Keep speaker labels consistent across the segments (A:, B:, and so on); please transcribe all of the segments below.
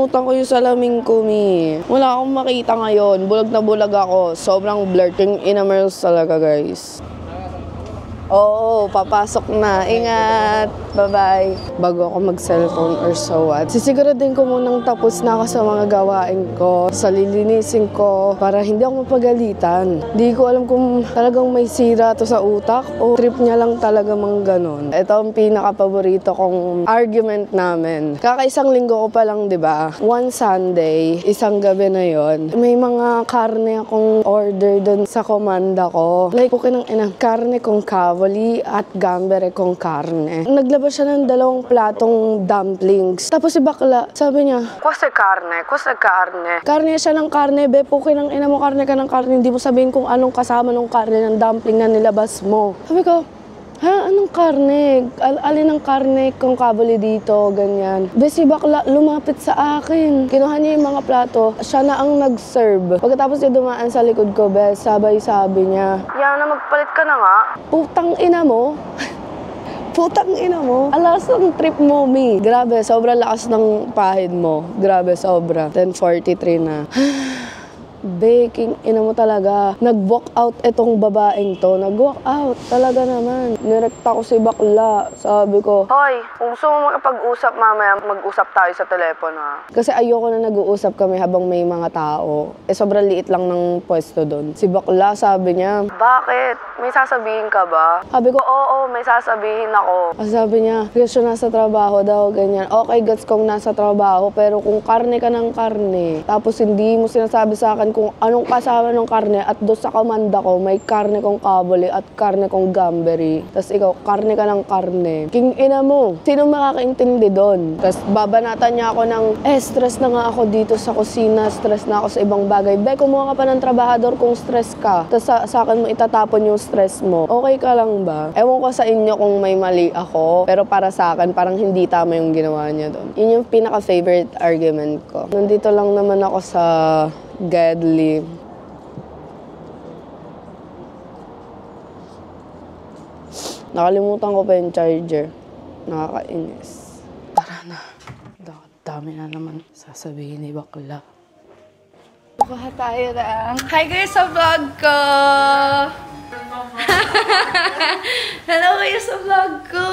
A: Nakalimutan ko yung salamin ko, Mi. Wala akong makita ngayon. Bulag na bulag ako. Sobrang blurting inamerals talaga, guys. Oo, papasok na. Ingat. Bye-bye. Bago ako mag-cellphone or so what, sisiguraduhin ko munang tapos na ako sa mga gawain ko, sa lilinisin ko, para hindi ako mapagalitan. Hindi ko alam kung talagang may sira to sa utak o trip niya lang talaga mang ganon. Ito ang pinaka-paborito kong argument namin. Kakaisang linggo ko pa lang, di ba? One Sunday, isang gabi na yon, may mga karne akong order dun sa komanda ko. Like, okay nang ina, karne kong kavoli at gambere kong karne. Naglabas siya ng 2 platong dumplings. Tapos si bakla, sabi niya, kwasa karne. Karne siya ng karne, be, okay nang ina mo, karne ka ng karne. Hindi mo sabihin kung anong kasama ng karne ng dumpling na nilabas mo. Sabi ko, ha? Anong karne? Alin ang karne kung kabali dito? Ganyan. Be, si bakla lumapit sa akin. Kinuha niya yung mga plato. Siya na ang nag-serve. Pagkatapos niya dumaan sa likod ko, be, sabay-sabi niya, Yana, magpalit ka na nga. Putang ina mo. Putang ina mo. Alas ng trip mo, Mi. Grabe, sobrang lakas ng pahid mo. Grabe, sobra. 10:43 na. Baking, ina mo talaga. Nag-walk out itong babaeng to. Nag-walk out. Talaga naman. Nirekta ko si bakla. Sabi ko, hoy, kung gusto mo makipag-usap mamaya, mag-usap tayo sa telepono ha. Kasi ayoko na nag-uusap kami habang may mga tao. Eh, sobrang liit lang ng pwesto doon. Si bakla, sabi niya, bakit? May sasabihin ka ba? Sabi ko, oo, may sasabihin ako. Sabi niya, gusto nasa trabaho daw, ganyan. Okay, gets kong nasa trabaho, pero kung karne ka ng karne, tapos hindi mo sinasabi sa akin kung anong kasama ng karne at doon sa komanda ko, may karne kong kabuli at karne kong gamberi. Tapos ikaw, karne ka ng karne. King ina mo, sino makakaintindi doon? Tapos babanatan niya ako ng, stress na nga ako dito sa kusina, stress na ako sa ibang bagay. Be, kumuha ka pa ng trabahador kung stress ka. Tapos sa akin mo itatapon yung stress mo. Okay ka lang ba? Ewan ko sa inyo kung may mali ako, pero para sa akin, parang hindi tama yung ginawa niya doon. Yun yung pinaka-favorite argument ko. Nandito lang naman ako sa Godly. Nakalimutan ko pa yung charger. Nakakainis. Tara na. Dami na naman sasabihin ni bakla. Kuha tayo na. Hi guys sa vlog ko! Hello kayo sa vlog ko!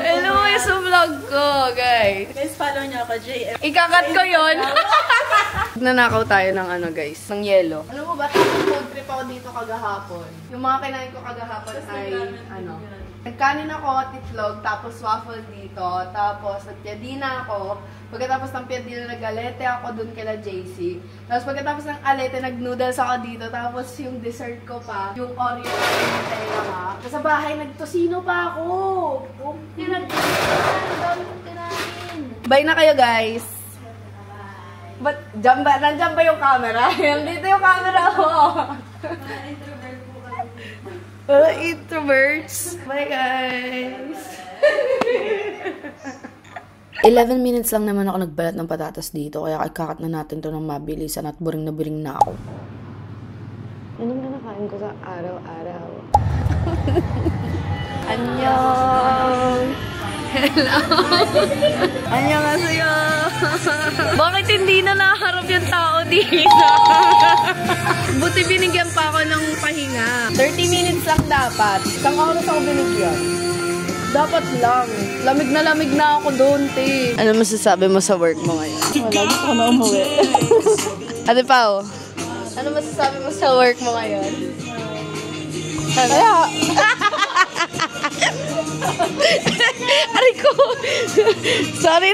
A: Hello kayo sa vlog ko, guys!
B: Guys, follow niyo ako, JM.
A: Ikakat ko yun! Nanakaw tayo ng ano, guys, ng yelo. Alam mo ba, food trip ako dito kagahapon. Yung mga kinain ko kagahapon ay, ano, nagkanin ako, titlog, tapos waffle dito, tapos nagpiadina ako. Pagkatapos ng piadina, nag-alete ako dun kila JC. Tapos pagkatapos ng alete, nag-noodles ako dito. Tapos yung dessert ko pa, yung Oreo na Nutella ha. Tapos sa bahay, nagtosino pa ako. Yung nag-dami kong kinain. Bye na kayo, guys. Ba't, nandiyan ba yung camera? Dito yung camera ko. Introverts. Bye, guys. 11 minutes lang naman ako nagbalat ng patatas dito, kaya ikakat na natin to ng mabilisan at buring na ako. Ano na nakain ko sa araw-araw? Annyeong! Hello! Annyeonghaseyo! Bakit hindi na nakaharap yung tao dito? Buti binigyan pa ako ng pahinga. 30 minutes lang dapat. Isang oras ako binigyan. Dapat lang. Lamig na ako doon, te. Ano masasabi mo sa work mo ngayon?
B: Wala, gusto ko na umuwi.
A: Ate Pao, ano masasabi mo sa work mo ngayon?
B: Kaya,
A: Aray ko! Sorry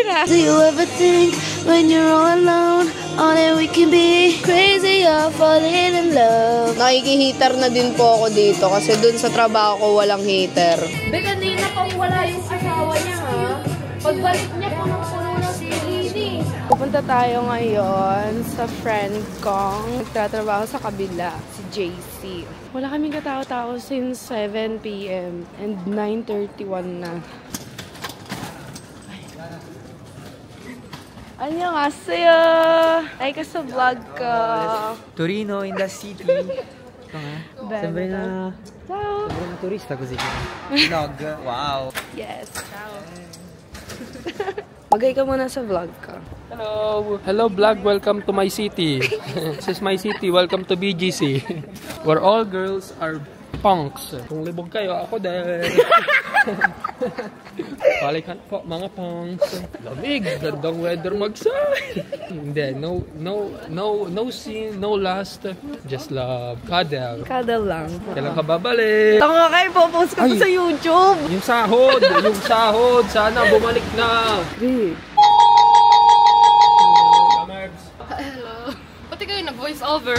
A: na. Do you ever think when you're all alone, all that we can be crazy or falling in love? Nakiki-heater na din po ako dito kasi dun sa trabaho ko walang heater.
B: be, kanina pang wala yung asawa niya, ha? Pagbalik niya, puno-puno na si Lini.
A: Pupunta tayo ngayon sa friend kong nagtatrabaho sa kabila, si JC. Wala kaming katao-tao since 7 PM and 9:31 na. Annyeonghaseyo! Ay ka sa vlog ko.
C: Torino in the city. Sembra na...
A: Ciao!
C: Sembra una turista così. Vlog, wow!
A: Yes, ciao! Magay ka muna sa vlog ka.
D: Hello! Hello vlog, welcome to my city. This is my city, welcome to BGC. Where all girls are punks. Kung libog kayo, ako din. Balikan po mga punks. Lamig, gandang weather magsay. Hindi, no sin, no lust. Just love, cuddle.
A: Cuddle lang.
D: Kailan ka babalik?
A: Tanga kayo, popost ka
D: Ay.
A: sa YouTube.
D: Yung sahod, sana bumalik na.
B: Hello. Pati kayo nag-voice over.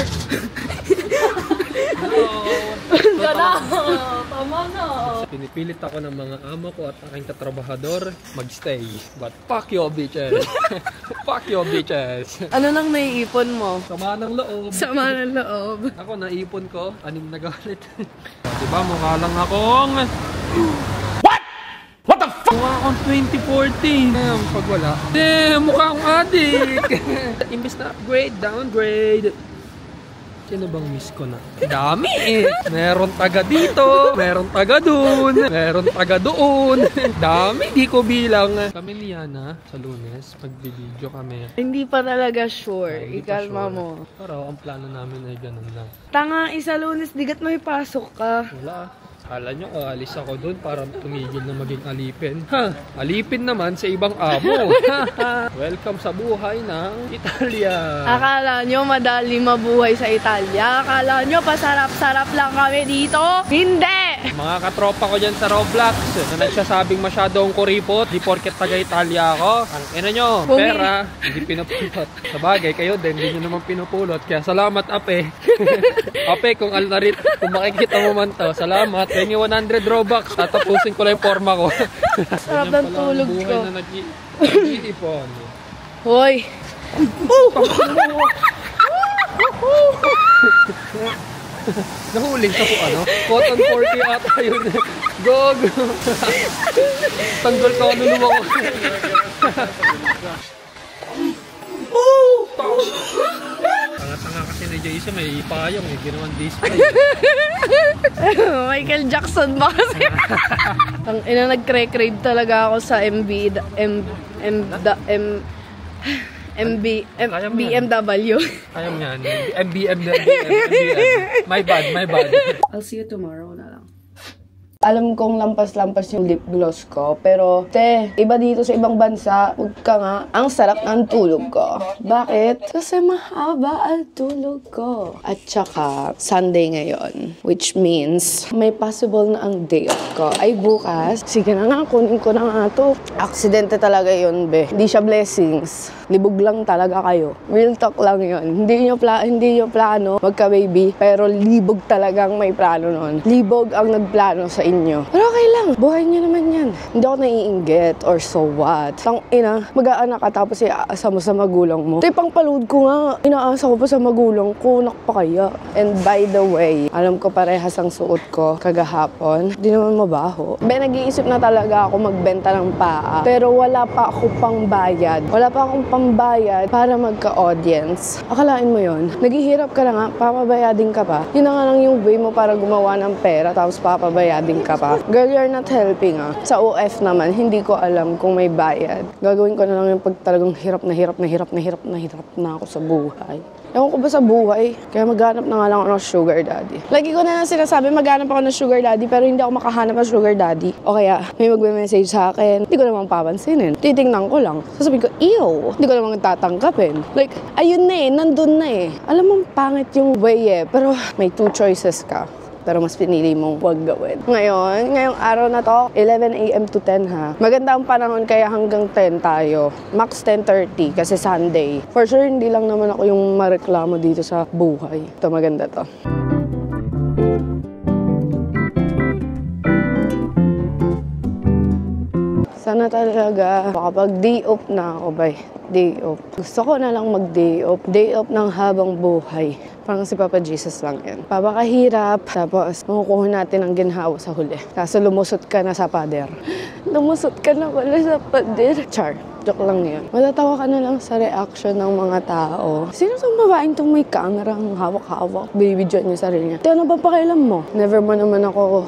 B: Tama na.
D: Pinipilit ako ng mga amo ko at aking katrabahador magstay. But fuck you bitches. Fuck you bitches.
A: Ano nang naiipon mo?
D: Sama ng loob.
A: Sama ng loob.
D: Ako naipon ko, 6 na galit. Diba mukha lang akong... What the fuck? Mukha akong 2014. Ngayon, pag wala. Mukha akong adik. Imbes na upgrade, downgrade. Sino bang miss ko na? Dami eh. Meron taga dito, meron taga dun, meron taga doon. Dami, di ko bilang. Kami ni Yana sa Lunes, magbibideo kami.
A: Hindi pa talaga sure.
D: Hindi pa
A: Ikalma
D: sure.
A: mo.
D: Pero ang plano namin ay ganun lang.
A: Tanga, isa Lunes, digat may pasok ka.
D: Wala. Akala nyo, alis ako doon para tumigil na maging alipin. Ha? Alipin naman sa ibang amo. Welcome sa buhay ng Italia.
A: Akala nyo madali mabuhay sa Italia? Akala nyo pasarap-sarap lang kami dito? Hindi!
D: Mga katropa ko dyan sa Roblox na nagsasabing masyadong kuripot, di porket taga-Italia ako. Ang ina nyo, pera, hindi pinupulot. Sa bagay, kayo din, hindi nyo naman pinupulot. Kaya salamat, Ape. Ape, kung makikita mo man to, salamat. Pengi 100 Robux, tatapusin ko lang yung forma ko.
A: Sarap ng tulog ko.
D: Buhay na nag-iipon.
A: Hoy!
D: Nahuling sa ano? Cotton 40 ata yun. Gog! Tanggol ka, luluwa ko. Tanga-tanga kasi ni Jason, may ipayong eh. Ginawan display.
A: Michael Jackson ba kasi? Ang ina nagkre-crave talaga ako sa BMW.
D: Kaya mo yan. MBM. My bad.
A: I'll see you tomorrow na lang. Alam kong lampas-lampas yung lip gloss ko, pero iba dito sa ibang bansa, huwag ka nga, ang sarap ng tulog ko. Bakit? Kasi mahaba ang tulog ko. At saka, Sunday ngayon, which means, may possible na ang day off ko. Ay bukas, sige na nga, kunin ko na nga to. Aksidente talaga yun, be. Hindi siya blessings. Libog lang talaga kayo. Real talk lang yun. Hindi nyo plano magka-baby, pero libog talagang may plano nun. Libog ang nagplano sa inyo. Pero okay lang. Buhay nyo naman yan. Hindi ako naiinggit or so what. Tang ina, mag-aanak ka tapos iaasa mo sa magulang mo. Ito pang palud ko nga. Inaasa ko pa sa magulang ko. Nakpa kaya. And by the way, alam ko parehas ang suot ko kagahapon. Hindi naman mabaho. Nag-iisip na talaga ako magbenta ng paa. Pero wala pa ako pang bayad. Wala pa akong pambayad para magka-audience. Akalain mo yon. Naghihirap ka na nga, papabayadin ka pa. Yun na nga lang yung way mo para gumawa ng pera tapos papabayadin ka pa. Girl, you're not helping ah. Sa OF naman, hindi ko alam kung may bayad. Gagawin ko na lang yung pag talagang hirap na ako sa buhay. Ewan ko ba sa buhay? Kaya maghanap na nga lang ako ng sugar daddy. Lagi ko na lang sinasabi, maghanap ako ng sugar daddy pero hindi ako makahanap ng sugar daddy. O kaya, may magme-message sa akin, hindi ko naman papansinin. Titingnan ko lang. Sasabihin ko, ew! Hindi ko naman tatanggapin. Like, ayun na eh, nandun na eh. Alam mo, pangit yung way eh. Pero may 2 choices ka. Pero mas pinili mong huwag gawin. Ngayong araw na to, 11 a.m. to 10 ha. Maganda ang panahon kaya hanggang 10 tayo. Max 10:30 kasi Sunday. For sure, hindi lang naman ako yung mareklamo dito sa buhay. Ito, maganda to. Sana talaga kapag day off na ako, bay. Day off. Gusto ko na lang mag-day off. Day off ng habang buhay. Parang si Papa Jesus lang yan. Papakahirap, tapos makukuha natin ang ginhawa sa huli. Kaso lumusot ka na sa pader. Lumusot ka na pala sa pader. Char. Joke lang yan. Matatawa ka na lang sa reaction ng mga tao. Sino tong babaeng tong may kamerang hawak-hawak? Binibidyoan niya sarili niya. Ano ba pakialam mo? Never mo naman ako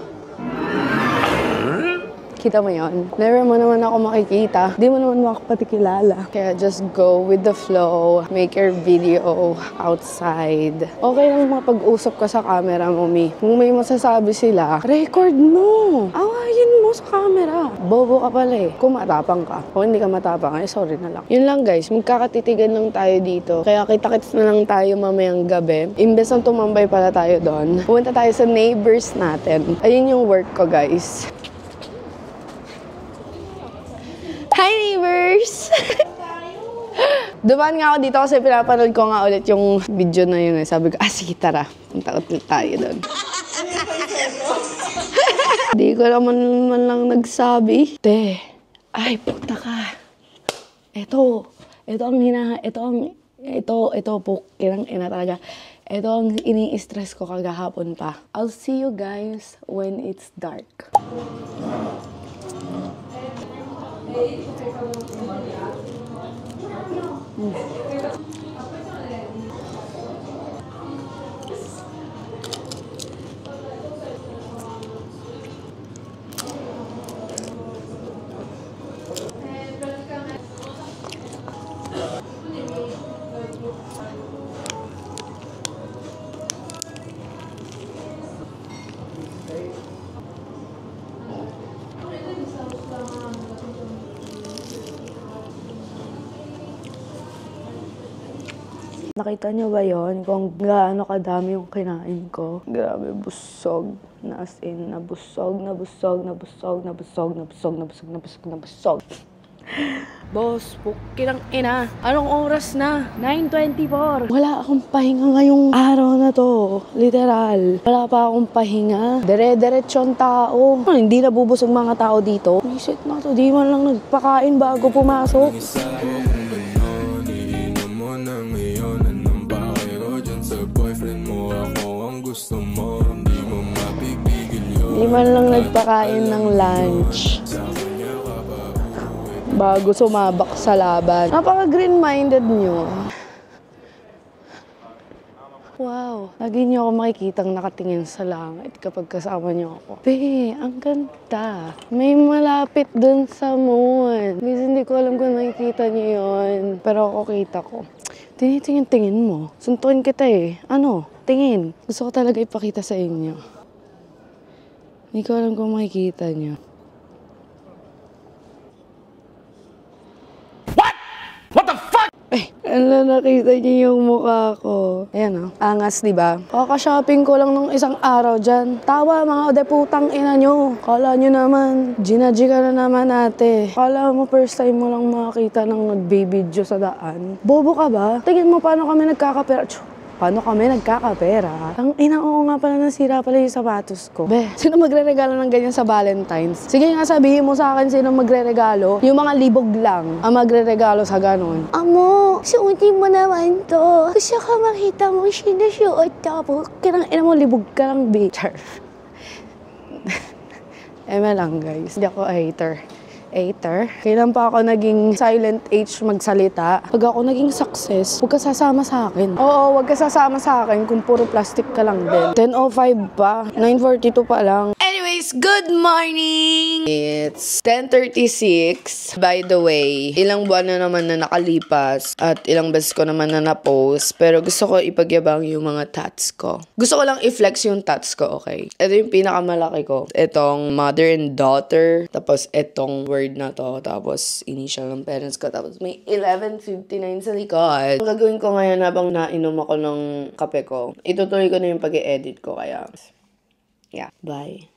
A: Kita mo yon? Never mo naman ako makikita. Di mo naman ako pati kilala. Kaya just go with the flow. Make your video outside. Okay lang mapag-usap ka sa camera mo, Mi. Kung may masasabi sila, record mo. Awayin mo sa camera. Bobo ka pala eh. Kung matapang ka. Kung hindi ka matapang, ay sorry na lang. Yun lang guys, magkakatitigan lang tayo dito. Kaya kita-kits na lang tayo mamayang gabi. Imbes na tumambay pala tayo doon, pumunta tayo sa neighbors natin. Ayun yung work ko guys. Hi neighbors! Dumaan nga ako dito kasi pinapanood ko nga ulit yung video na yun eh. Sabi ko, sige tara, punta ulit tayo doon. Di ko naman lang nagsabi. Te, ay puta ka. Ito po, kinang ina talaga. Ito ang ini-stress ko kagahapon pa. I'll see you guys when it's dark. Nakita niyo ba yon kung gaano kadami yung kinain ko? Grabe, busog. Na as in, nabusog. Boss, kinang ina. Anong oras na? 9:24. Wala akong pahinga ngayong araw na to. Literal. Wala pa akong pahinga. Dire-diretsyon tao. Hindi nabubusog mga tao dito. Visit na to. Di man lang nagpakain bago pumasok. Di man lang nagpakain ng lunch bago sumabak sa laban. Napaka-green-minded nyo. Wow. Lagi nyo ako makikitang nakatingin sa langit kapag kasama nyo ako. Be, ang ganda. May malapit dun sa moon. Kasi hindi ko alam kung nakikita nyo yun. Pero ako kita ko. Tinitingin-tingin mo. Suntukin kita eh. Ano? Tingin. Gusto ko talaga ipakita sa inyo. Hindi ko alam kung makikita nyo. What the fuck? Ano, nakita niyo yung mukha ko. Ayan angas, diba? Kaka-shopping ko lang nung isang araw dyan. Tawa, mga deputang ina nyo. Kala nyo naman, ginaji ka na naman ate. Kala mo first time mo lang makakita ng nagbibidyo sa daan. Bobo ka ba? Tingin mo paano kami nagkakapera. Paano kami nagkakapera? Ang ina, oo nga pala, nasira pala yung sapatos ko. Be, sino magre-regalo ng ganyan sa Valentine's? Sige nga, sabihin mo sa akin sino magre-regalo. Yung mga libog lang ang magre-regalo sa ganon. Amo, suotin mo naman to. Gusto ka makita mo sinusuot ako. Kinang ina mo, libog ka lang, bitch. Eme lang, guys. Hindi ako hater. Kailan pa ako naging silent H magsalita? Pag ako naging success, huwag ka sasama sa akin. Oo, huwag ka sasama sa akin kung puro plastic ka lang din. 10:05 pa. 9:42 pa lang. Anyways, good morning! It's 10:36. By the way, ilang buwan na naman na nakalipas at ilang beses ko naman na na-post. Pero gusto ko ipagyabang yung mga tats ko. Gusto ko lang i-flex yung tats ko, okay? Ito yung pinakamalaki ko. Itong mother and daughter. Tapos itong word na to. Tapos initial ng parents ko. Tapos may 11:59 sa likod. Ang gagawin ko ngayon habang nainom ako ng kape ko, itutuloy ko na yung pag-e-edit ko. Kaya, yeah. Bye.